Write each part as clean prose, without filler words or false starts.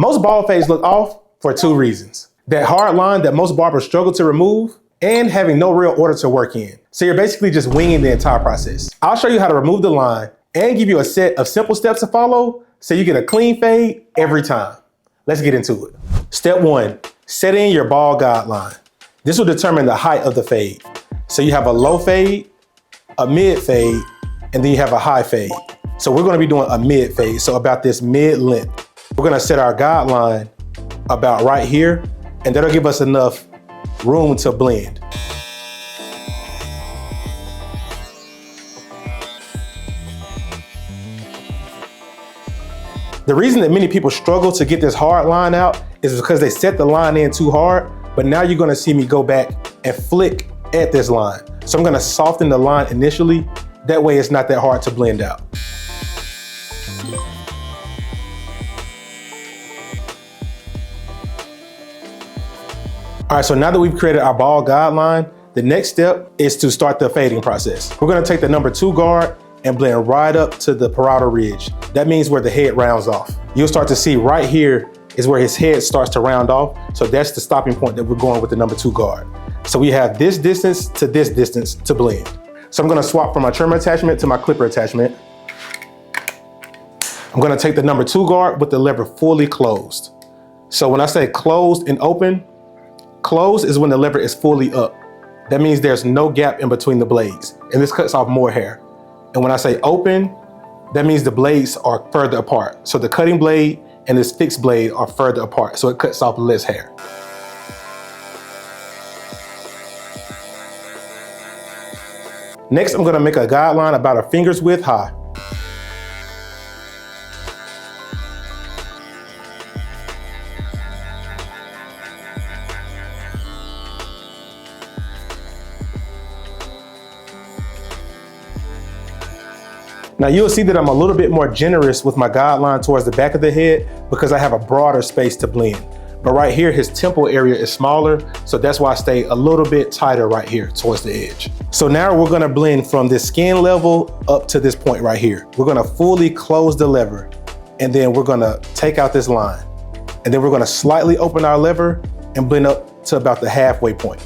Most bald fades look off for two reasons. That hard line that most barbers struggle to remove, and having no real order to work in. So you're basically just winging the entire process. I'll show you how to remove the line and give you a set of simple steps to follow so you get a clean fade every time. Let's get into it. Step 1, set in your bald guideline. This will determine the height of the fade. So you have a low fade, a mid fade, and then you have a high fade. So we're gonna be doing a mid fade, so about this mid length. We're gonna set our guideline about right here, and that'll give us enough room to blend. The reason that many people struggle to get this hard line out is because they set the line in too hard, but now you're gonna see me go back and flick at this line. So I'm gonna soften the line initially, that way it's not that hard to blend out. All right, so now that we've created our bald guideline, the next step is to start the fading process. We're gonna take the number 2 guard and blend right up to the parietal ridge. That means where the head rounds off. You'll start to see right here is where his head starts to round off. So that's the stopping point that we're going with the number 2 guard. So we have this distance to blend. So I'm gonna swap from my trimmer attachment to my clipper attachment. I'm gonna take the number 2 guard with the lever fully closed. So when I say closed and open, closed is when the lever is fully up. That means there's no gap in between the blades, and this cuts off more hair. And when I say open, that means the blades are further apart. So the cutting blade and this fixed blade are further apart, so it cuts off less hair. Next, I'm gonna make a guideline about a finger's width high. Now you'll see that I'm a little bit more generous with my guideline towards the back of the head because I have a broader space to blend. But right here, his temple area is smaller, so that's why I stay a little bit tighter right here towards the edge. So now we're gonna blend from this skin level up to this point right here. We're gonna fully close the lever, and then we're gonna take out this line. And then we're gonna slightly open our lever and blend up to about the halfway point.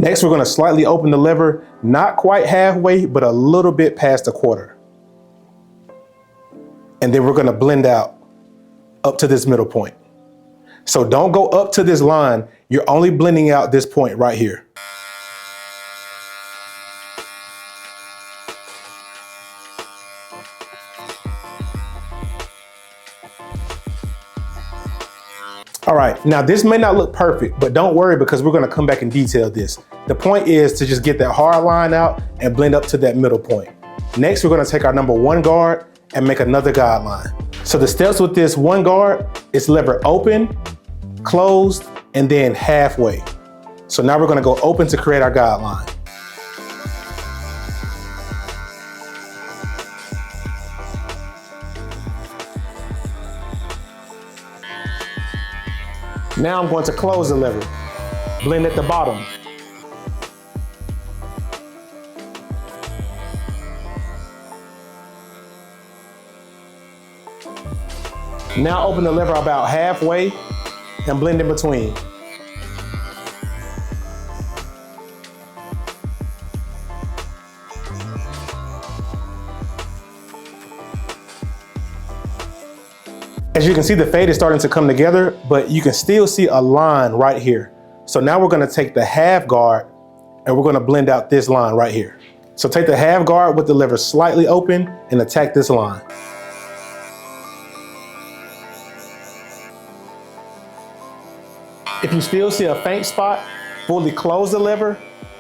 Next, we're gonna slightly open the lever, not quite halfway, but a little bit past a quarter. And then we're gonna blend out up to this middle point. So don't go up to this line, you're only blending out this point right here. All right, now this may not look perfect, but don't worry because we're gonna come back and detail this. The point is to just get that hard line out and blend up to that middle point. Next, we're gonna take our number 1 guard and make another guideline. So the steps with this 1 guard is lever open, closed, and then halfway. So now we're gonna go open to create our guideline. Now I'm going to close the lever, blend at the bottom. Now open the lever about halfway and blend in between. As you can see, the fade is starting to come together, but you can still see a line right here. So now we're gonna take the half guard and we're gonna blend out this line right here. So take the half guard with the lever slightly open and attack this line. If you still see a faint spot, fully close the lever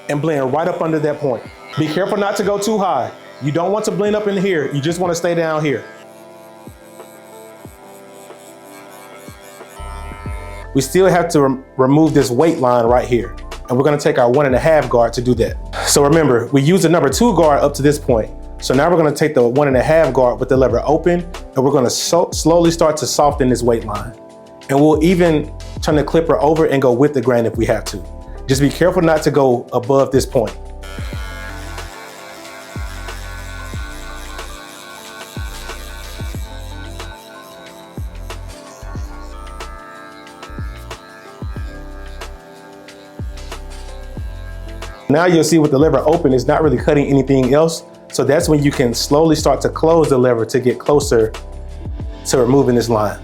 and blend right up under that point. Be careful not to go too high. You don't want to blend up in here, you just want to stay down here. We still have to remove this weight line right here. And we're gonna take our 1.5 guard to do that. So remember, we used the number 2 guard up to this point. So now we're gonna take the 1.5 guard with the lever open, and we're gonna slowly start to soften this weight line. And we'll even turn the clipper over and go with the grain if we have to. Just be careful not to go above this point. Now you'll see with the lever open, it's not really cutting anything else. So that's when you can slowly start to close the lever to get closer to removing this line.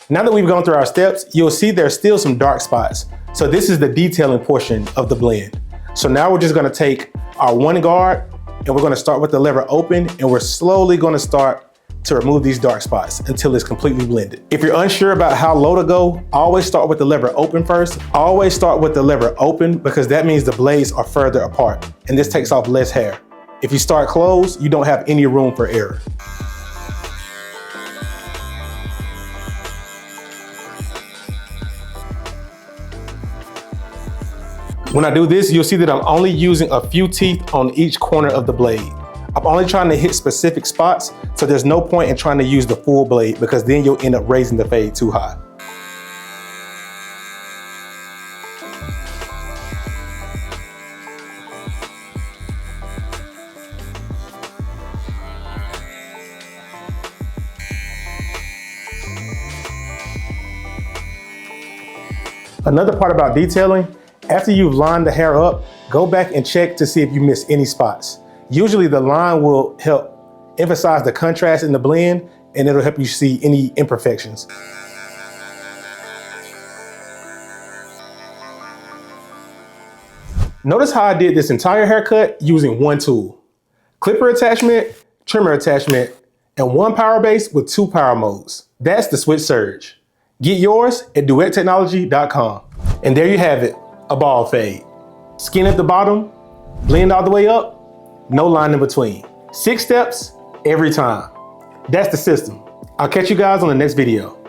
Now that we've gone through our steps, you'll see there's still some dark spots. So this is the detailing portion of the blend. So now we're just gonna take our one guard and we're gonna start with the lever open, and we're slowly gonna start to remove these dark spots until it's completely blended. If you're unsure about how low to go, always start with the lever open first. Always start with the lever open because that means the blades are further apart and this takes off less hair. If you start closed, you don't have any room for error. When I do this, you'll see that I'm only using a few teeth on each corner of the blade. I'm only trying to hit specific spots, so there's no point in trying to use the full blade because then you'll end up raising the fade too high. Another part about detailing, after you've lined the hair up, go back and check to see if you missed any spots. Usually the line will help emphasize the contrast in the blend, and it'll help you see any imperfections. Notice how I did this entire haircut using one tool. Clipper attachment, trimmer attachment, and one power base with 2 power modes. That's the Switch Surge. Get yours at DueTTechnology.com. And there you have it, a bald fade. Skin at the bottom, blend all the way up, no line in between. 6 steps every time. That's the system. I'll catch you guys on the next video.